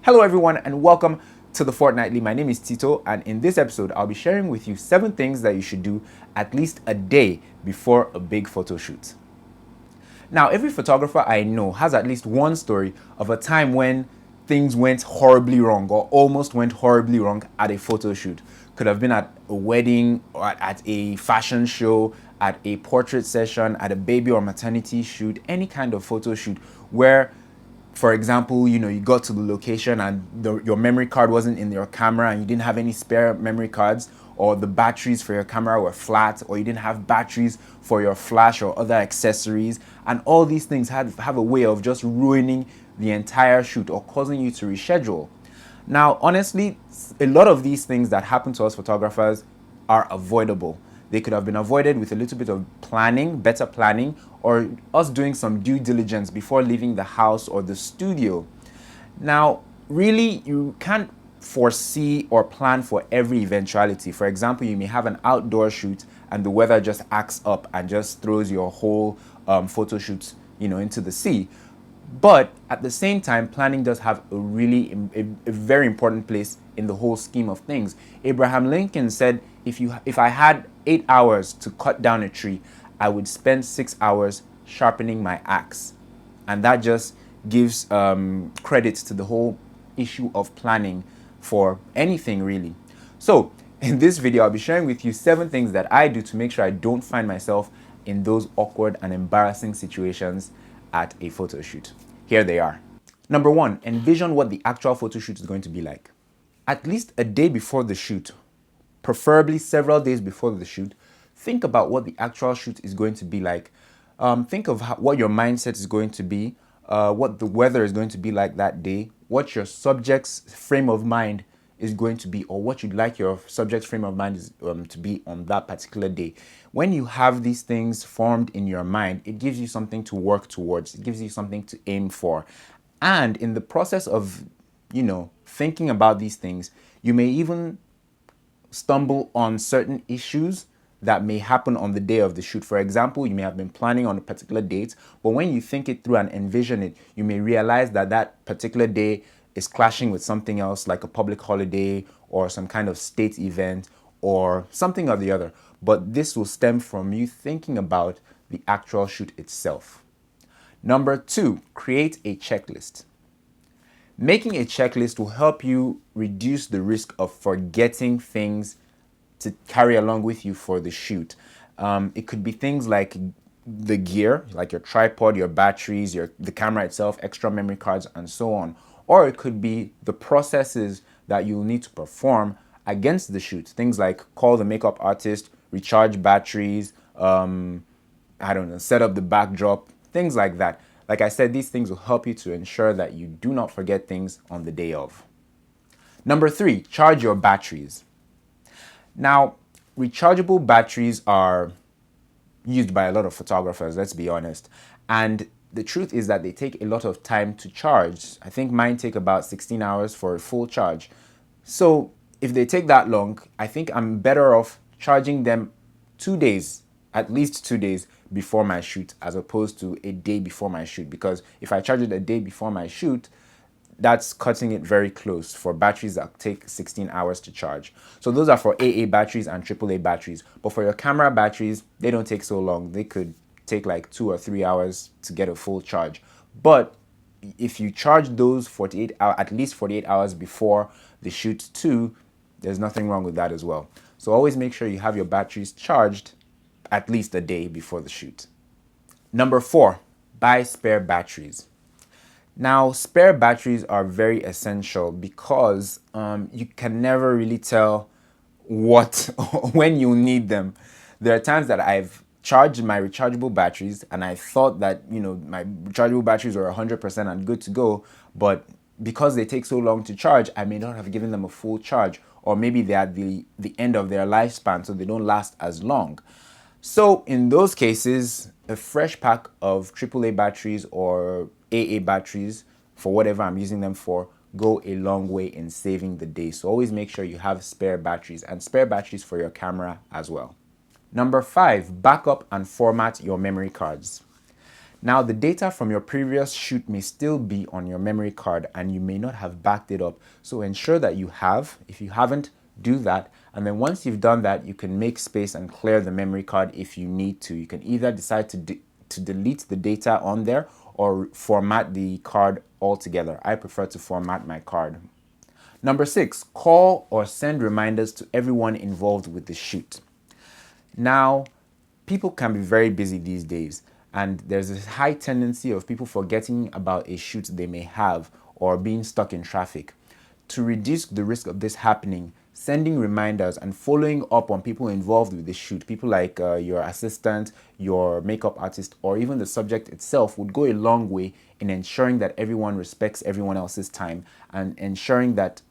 Hello everyone and welcome to the Fortnightly. My name is Tito and in this episode I'll be sharing with you 7 things that you should do at least a day before a big photo shoot. Now every photographer I know has at least one story of a time when things went horribly wrong or almost went horribly wrong at a photo shoot. Could have been at a wedding or at a fashion show, at a portrait session, at a baby or maternity shoot, any kind of photo shoot where, for example, you got to the location and your memory card wasn't in your camera and you didn't have any spare memory cards, or the batteries for your camera were flat, or you didn't have batteries for your flash or other accessories, and all these things have a way of just ruining the entire shoot or causing you to reschedule. Now, honestly, a lot of these things that happen to us photographers are avoidable. They could have been avoided with a little bit of planning, better planning, or us doing some due diligence before leaving the house or the studio. Now, really, you can't foresee or plan for every eventuality. For example, you may have an outdoor shoot and the weather just acts up and just throws your whole photo shoot, into the sea. But at the same time, planning does have a very important place in the whole scheme of things. Abraham Lincoln said, if I had 8 hours to cut down a tree, I would spend 6 hours sharpening my axe. And that just gives credit to the whole issue of planning for anything really. So in this video, I'll be sharing with you 7 things that I do to make sure I don't find myself in those awkward and embarrassing situations at a photo shoot. Here they are. Number 1, envision what the actual photo shoot is going to be like. At least a day before the shoot, preferably several days before the shoot, think about what the actual shoot is going to be like. Think of what your mindset is going to be, what the weather is going to be like that day, what your subject's frame of mind is going to be, or what you'd like your subject's frame of mind is, to be on that particular day. When you have these things formed in your mind, it gives you something to work towards. It gives you something to aim for. And in the process of, thinking about these things, you may even stumble on certain issues that may happen on the day of the shoot. For example, you may have been planning on a particular date, but when you think it through and envision it, you may realize that that particular day is clashing with something else, like a public holiday or some kind of state event or something or the other. But this will stem from you thinking about the actual shoot itself. Number 2, create a checklist. Making a checklist will help you reduce the risk of forgetting things to carry along with you for the shoot. It could be things like the gear, like your tripod, your batteries, the camera itself, extra memory cards, and so on. Or it could be the processes that you'll need to perform against the shoot. Things like call the makeup artist, recharge batteries, set up the backdrop, things like that. Like I said, these things will help you to ensure that you do not forget things on the day of. Number 3, charge your batteries. Now, rechargeable batteries are used by a lot of photographers, let's be honest. And the truth is that they take a lot of time to charge. I think mine take about 16 hours for a full charge. So if they take that long, I think I'm better off charging them 2 days, at least 2 days before my shoot, as opposed to a day before my shoot. Because if I charge it a day before my shoot, that's cutting it very close for batteries that take 16 hours to charge. So those are for AA batteries and AAA batteries. But for your camera batteries, they don't take so long. They could take like 2 or 3 hours to get a full charge. But if you charge those at least 48 hours before the shoot too, there's nothing wrong with that as well. So always make sure you have your batteries charged at least a day before the shoot. Number 4, buy spare batteries. Now, spare batteries are very essential because you can never really tell when you need them. There are times that I've charged my rechargeable batteries and I thought that, my rechargeable batteries were 100% and good to go, but because they take so long to charge, I may not have given them a full charge, or maybe they're at the end of their lifespan, so they don't last as long. So in those cases, a fresh pack of AAA batteries or AA batteries, for whatever I'm using them for, go a long way in saving the day. So always make sure you have spare batteries, and spare batteries for your camera as well. Number 5, backup and format your memory cards. Now, the data from your previous shoot may still be on your memory card and you may not have backed it up. So ensure that you have. If you haven't, do that. And then once you've done that, you can make space and clear the memory card if you need to. You can either decide to delete the data on there or format the card altogether. I prefer to format my card. Number 6, call or send reminders to everyone involved with the shoot. Now, people can be very busy these days, and there's a high tendency of people forgetting about a shoot they may have or being stuck in traffic. To reduce the risk of this happening, sending reminders and following up on people involved with the shoot, people like your assistant, your makeup artist, or even the subject itself would go a long way in ensuring that everyone respects everyone else's time and ensuring that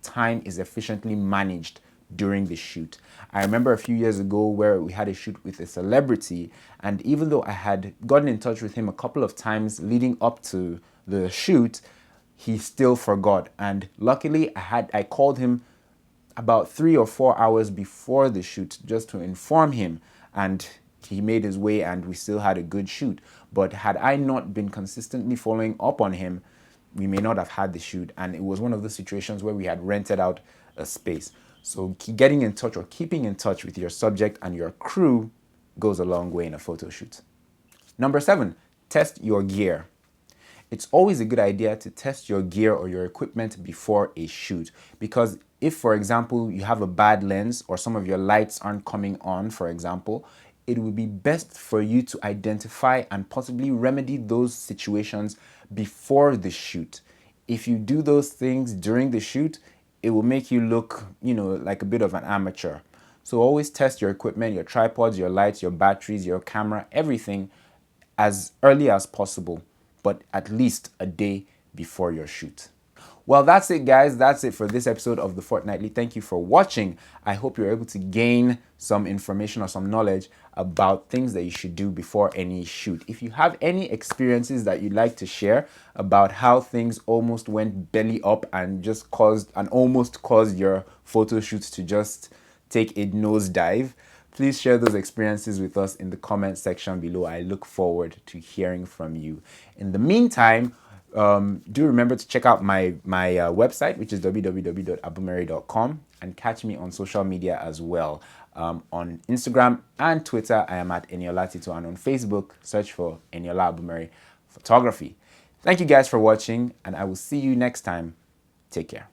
time is efficiently managed during the shoot. I remember a few years ago where we had a shoot with a celebrity, and even though I had gotten in touch with him a couple of times leading up to the shoot, he still forgot. And luckily I called him about 3 or 4 hours before the shoot just to inform him, and he made his way and we still had a good shoot. But had I not been consistently following up on him, we may not have had the shoot, and it was one of those situations where we had rented out a space. So getting in touch or keeping in touch with your subject and your crew goes a long way in a photo shoot. Number 7, test your gear. It's always a good idea to test your gear or your equipment before a shoot, because if, for example, you have a bad lens or some of your lights aren't coming on, for example, it would be best for you to identify and possibly remedy those situations before the shoot. If you do those things during the shoot, it will make you look, like a bit of an amateur. So always test your equipment, your tripods, your lights, your batteries, your camera, everything as early as possible, but at least a day before your shoot. Well, that's it, guys. That's it for this episode of the Fortnightly. Thank you for watching. I hope you're able to gain some information or some knowledge about things that you should do before any shoot. If you have any experiences that you'd like to share about how things almost went belly up and just almost caused your photo shoots to just take a nosedive, please share those experiences with us in the comment section below. I look forward to hearing from you. In the meantime, do remember to check out my website, which is www.abumere.com, and catch me on social media as well. On Instagram and Twitter, I am at Eniola Tito, and on Facebook, search for Eniola Abumere Photography. Thank you guys for watching, and I will see you next time. Take care.